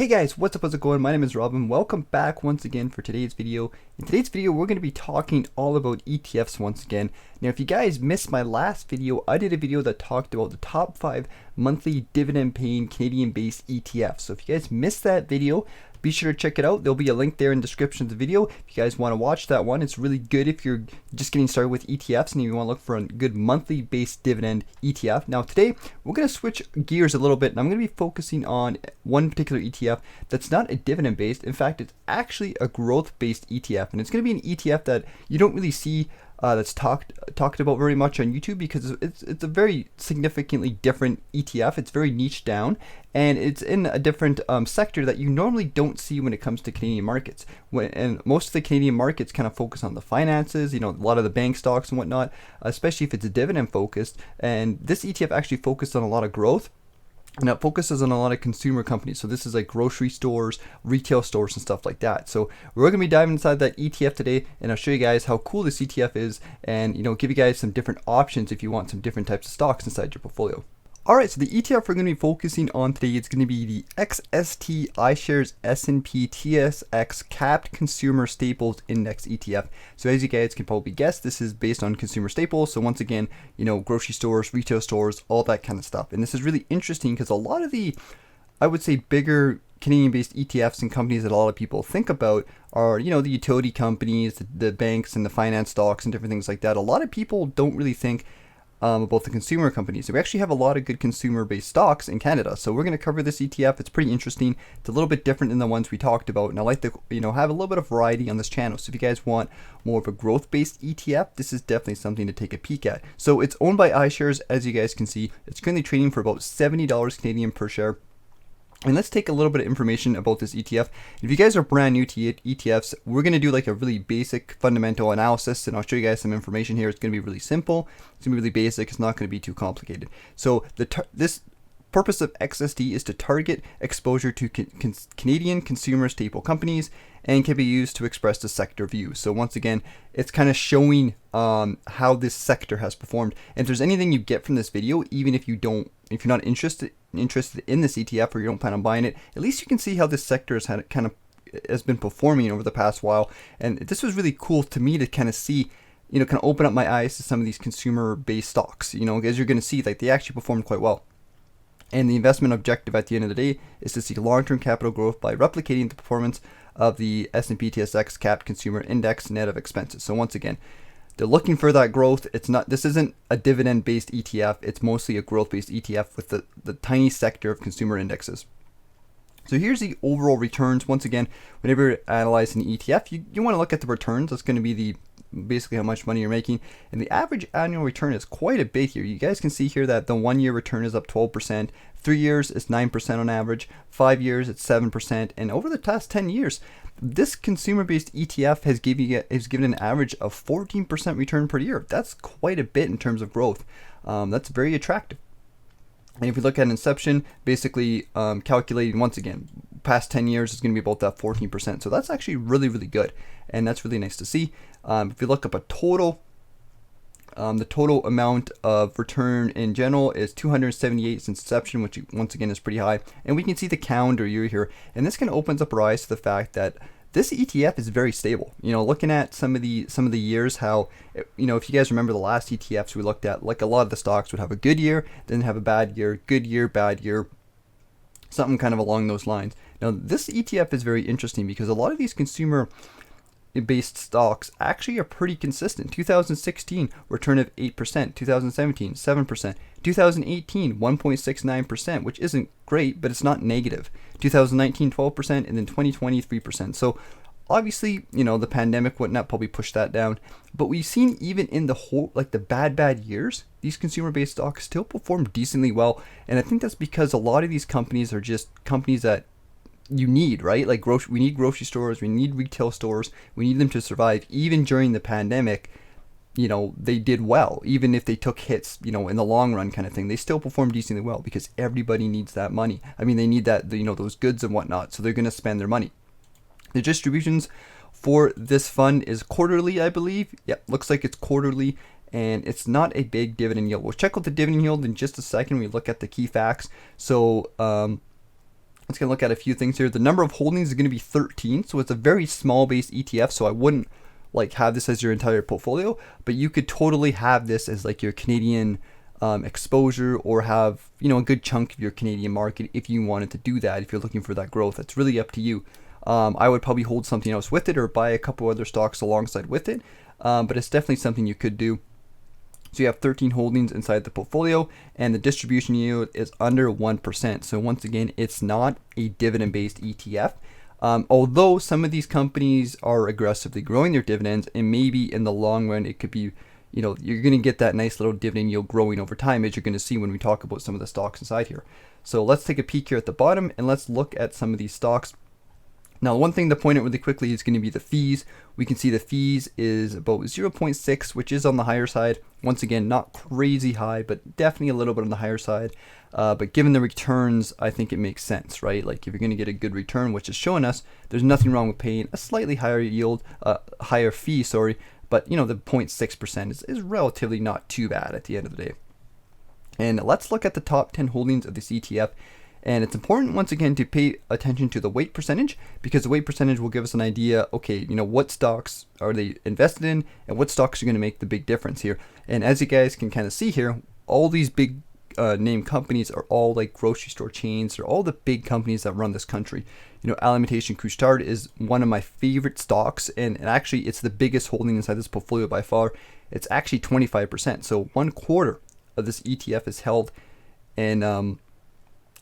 Hey guys, what's up, how's it going? My name is Robin. Welcome back once again for today's video. In today's video, we're going to be talking all about ETFs once again. Now, if you guys missed my last video, I did a video that talked about the top 5 monthly dividend paying Canadian based ETFs. So if you guys missed that video, be sure to check it out. There'll be a link there in the description of the video. If you guys want to watch that one, it's really good if you're just getting started with ETFs and you want to look for a good monthly based dividend ETF. Now today, we're going to switch gears a little bit and I'm going to be focusing on one particular ETF that's not a dividend based. In fact, it's actually a growth based ETF, and it's going to be an ETF that you don't really see that's talked about very much on YouTube because it's a very significantly different ETF. It's very niche down, and it's in a different sector that you normally don't see when it comes to Canadian markets. And most of the Canadian markets kind of focus on the finances, a lot of the bank stocks and whatnot, especially if it's a dividend focused. And this ETF actually focused on a lot of growth. And it focuses on a lot of consumer companies. So this is like grocery stores, retail stores, and stuff like that. So we're going to be diving inside that ETF today, and I'll show you guys how cool this ETF is, and give you guys some different options if you want some different types of stocks inside your portfolio. Alright, so the ETF we're going to be focusing on today is going to be the XST iShares S&P TSX Capped Consumer Staples Index ETF. So as you guys can probably guess, this is based on consumer staples. So once again, grocery stores, retail stores, all that kind of stuff. And this is really interesting because a lot of the, I would say, bigger Canadian-based ETFs and companies that a lot of people think about are, the utility companies, the banks, and the finance stocks and different things like that. A lot of people don't really think about the consumer companies. So we actually have a lot of good consumer-based stocks in Canada. So we're going to cover this ETF. It's pretty interesting. It's a little bit different than the ones we talked about, and I like to, have a little bit of variety on this channel. So if you guys want more of a growth-based ETF, this is definitely something to take a peek at. So it's owned by iShares, as you guys can see. It's currently trading for about $70 Canadian per share. And let's take a little bit of information about this ETF. If you guys are brand new to ETFs, we're going to do like a really basic fundamental analysis, and I'll show you guys some information here. It's going to be really simple. It's going to be really basic. It's not going to be too complicated. So this purpose of XST is to target exposure to Canadian consumer staple companies and can be used to express the sector view. So once again, it's kind of showing how this sector has performed. And if there's anything you get from this video, even if you're not interested in this ETF or you don't plan on buying it, at least you can see how this sector has been performing over the past while. And this was really cool to me to kind of see, kind of open up my eyes to some of these consumer-based stocks. As you're going to see, like they actually performed quite well. And the investment objective at the end of the day is to see long-term capital growth by replicating the performance of the S&P TSX Capped Consumer Index net of expenses. So once again, they're looking for that growth. This isn't a dividend-based ETF. It's mostly a growth-based ETF with the tiny sector of consumer indexes. So here's the overall returns. Once again, whenever you're analyzing an ETF, you want to look at the returns. That's going to be basically how much money you're making, and the average annual return is quite a bit here. You guys can see here that the 1 year return is up 12%, 3 years is 9% on average, 5 years it's 7%, and over the past 10 years, this consumer-based ETF has given an average of 14% return per year. That's quite a bit in terms of growth. That's very attractive. And if we look at inception, basically calculating once again, past 10 years is going to be about that 14%. So that's actually really, really good. And that's really nice to see. If you look up a total, the total amount of return in general is 278 since inception, which once again is pretty high. And we can see the calendar year here. And this kind of opens up our eyes to the fact that this ETF is very stable. Looking at some of the years, how, if you guys remember the last ETFs we looked at, like a lot of the stocks would have a good year, then have a bad year, good year, bad year, something kind of along those lines. Now, this ETF is very interesting because a lot of these consumer-based stocks actually are pretty consistent. 2016 return of 8%, 2017 7%, 2018 1.69%, which isn't great, but it's not negative. 2019 12%, and then 2020 3%. So obviously, the pandemic whatnot probably pushed that down, but we've seen even in the whole, like the bad years, these consumer-based stocks still perform decently well. And I think that's because a lot of these companies are just companies that you need, right? Like we need grocery stores, we need retail stores, we need them to survive. Even during the pandemic, they did well. Even if they took hits, in the long run kind of thing, they still perform decently well because everybody needs that money. I mean, they need that, those goods and whatnot, so they're going to spend their money. The distributions for this fund is quarterly, I believe. Yep, looks like it's quarterly, and it's not a big dividend yield. We'll check out the dividend yield in just a second. We look at the key facts. So Let's gonna look at a few things here. The number of holdings is going to be 13, so it's a very small based ETF. So I wouldn't like have this as your entire portfolio, but you could totally have this as like your Canadian exposure, or have a good chunk of your Canadian market if you wanted to do that. If you're looking for that growth, it's really up to you. I would probably hold something else with it, or buy a couple other stocks alongside with it, but it's definitely something you could do. So you have 13 holdings inside the portfolio, and the distribution yield is under 1%. So once again, it's not a dividend-based ETF. Although some of these companies are aggressively growing their dividends, and maybe in the long run, it could be, you're going to get that nice little dividend yield growing over time, as you're going to see when we talk about some of the stocks inside here. So let's take a peek here at the bottom, and let's look at some of these stocks. Now, one thing to point out really quickly is going to be the fees. We can see the fees is about 0.6, which is on the higher side. Once again, not crazy high, but definitely a little bit on the higher side. But given the returns, I think it makes sense, right? Like if you're going to get a good return, which is showing us, there's nothing wrong with paying a slightly higher yield, higher fee, sorry. But the 0.6% is relatively not too bad at the end of the day. And let's look at the top 10 holdings of this ETF. And it's important, once again, to pay attention to the weight percentage, because the weight percentage will give us an idea, okay, what stocks are they invested in, and what stocks are going to make the big difference here. And as you guys can kind of see here, all these big name companies are all like grocery store chains. They're all the big companies that run this country. Alimentation Couche-Tard is one of my favorite stocks, and actually it's the biggest holding inside this portfolio by far. It's actually 25%. So 1/4 of this ETF is held in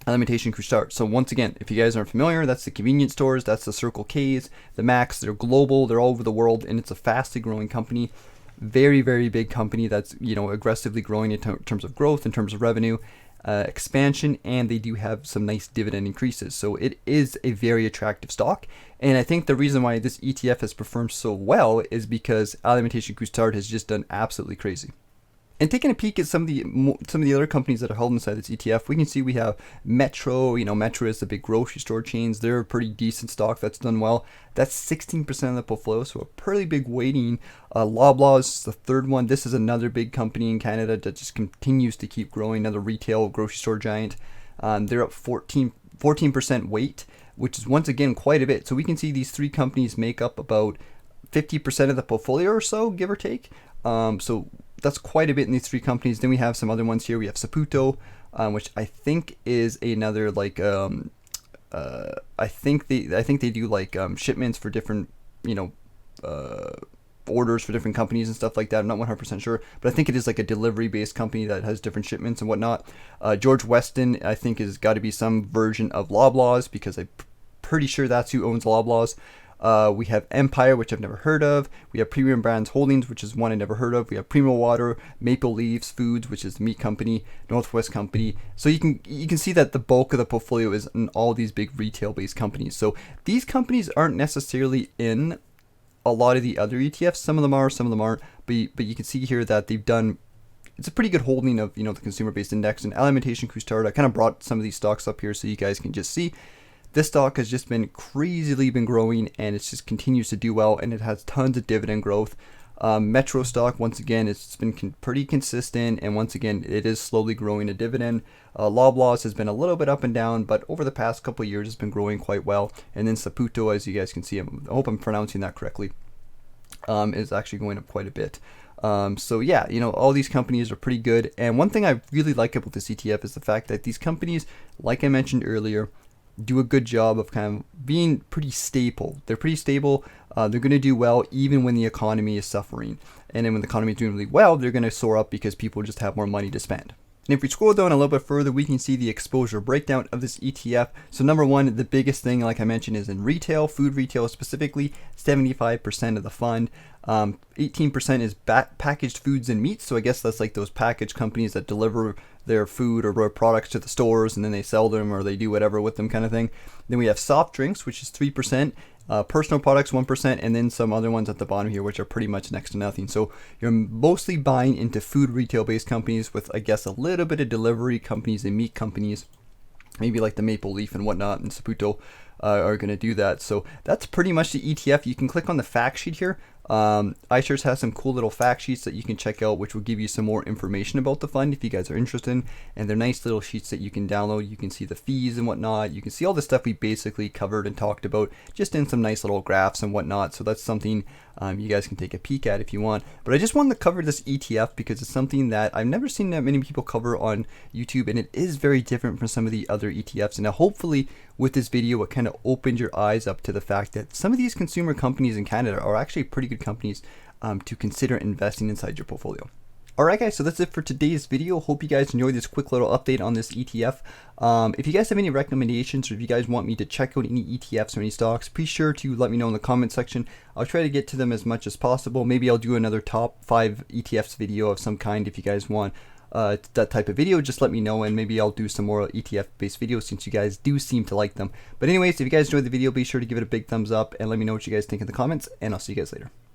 Alimentation Couche-Tard. So once again, if you guys aren't familiar, that's the convenience stores, that's the Circle K's, the Macs. They're global, they're all over the world, and it's a fastly growing company. Very, very big company that's aggressively growing in terms of growth, in terms of revenue, expansion, and they do have some nice dividend increases. So it is a very attractive stock, and I think the reason why this ETF has performed so well is because Alimentation Couche-Tard has just done absolutely crazy. And taking a peek at some of the other companies that are held inside this ETF, we can see we have Metro. Metro is the big grocery store chains. They're a pretty decent stock that's done well. That's 16% of the portfolio, so a pretty big weighting. Loblaws is the third one. This is another big company in Canada that just continues to keep growing. Another retail grocery store giant. They're up 14% weight, which is once again quite a bit. So we can see these three companies make up about 50% of the portfolio or so, give or take. So that's quite a bit in these three companies. Then we have some other ones here. We have Saputo, which I think is another like I think they do like shipments for different orders for different companies and stuff like that. I'm not 100% sure, but I think it is like a delivery based company that has different shipments and whatnot. George Weston, I think, has got to be some version of Loblaws, because I'm pretty sure that's who owns Loblaws. We have Empire, which I've never heard of. We have Premium Brands Holdings, which is one I never heard of. We have Primo Water, Maple Leaves Foods, which is the meat company, Northwest Company. So you can see that the bulk of the portfolio is in all these big retail-based companies. So these companies aren't necessarily in a lot of the other ETFs. Some of them are, some of them aren't. But you can see here that they've done. It's a pretty good holding of the consumer-based index. And Alimentation Couche-Tard, I kind of brought some of these stocks up here so you guys can just see. This stock has just been crazily growing, and it just continues to do well, and it has tons of dividend growth. Metro stock, once again, it's been pretty consistent, and once again, it is slowly growing a dividend. Loblaws has been a little bit up and down, but over the past couple of years, it's been growing quite well. And then Saputo, as you guys can see, I hope I'm pronouncing that correctly, is actually going up quite a bit. So yeah, all these companies are pretty good. And one thing I really like about this ETF is the fact that these companies, like I mentioned earlier, do a good job of kind of being pretty stable. They're pretty stable. They're going to do well even when the economy is suffering. And then when the economy is doing really well, they're going to soar up because people just have more money to spend. And if we scroll down a little bit further, we can see the exposure breakdown of this ETF. So number one, the biggest thing, like I mentioned, is in retail, food retail specifically, 75% of the fund. 18% is packaged foods and meats. So I guess that's like those packaged companies that deliver their food or products to the stores, and then they sell them or they do whatever with them, kind of thing. Then we have soft drinks, which is 3%. Personal products 1%, and then some other ones at the bottom here, which are pretty much next to nothing. So you're mostly buying into food retail based companies with, I guess, a little bit of delivery companies and meat companies, maybe like the Maple Leaf and whatnot, and Saputo are going to do that. So that's pretty much the ETF. You can click on the fact sheet here. iShares has some cool little fact sheets that you can check out, which will give you some more information about the fund if you guys are interested. And they're nice little sheets that you can download. You can see the fees and whatnot. You can see all the stuff we basically covered and talked about, just in some nice little graphs and whatnot. So that's something you guys can take a peek at if you want. But I just wanted to cover this ETF because it's something that I've never seen that many people cover on YouTube, and it is very different from some of the other ETFs. And now hopefully with this video, it kind of opened your eyes up to the fact that some of these consumer companies in Canada are actually pretty good companies to consider investing inside your portfolio. Alright guys, so that's it for today's video. Hope you guys enjoyed this quick little update on this ETF. If you guys have any recommendations, or if you guys want me to check out any ETFs or any stocks, be sure to let me know in the comment section. I'll try to get to them as much as possible. Maybe I'll do another top 5 ETFs video of some kind if you guys want that type of video. Just let me know, and maybe I'll do some more ETF based videos since you guys do seem to like them. But anyways, if you guys enjoyed the video, be sure to give it a big thumbs up and let me know what you guys think in the comments, and I'll see you guys later.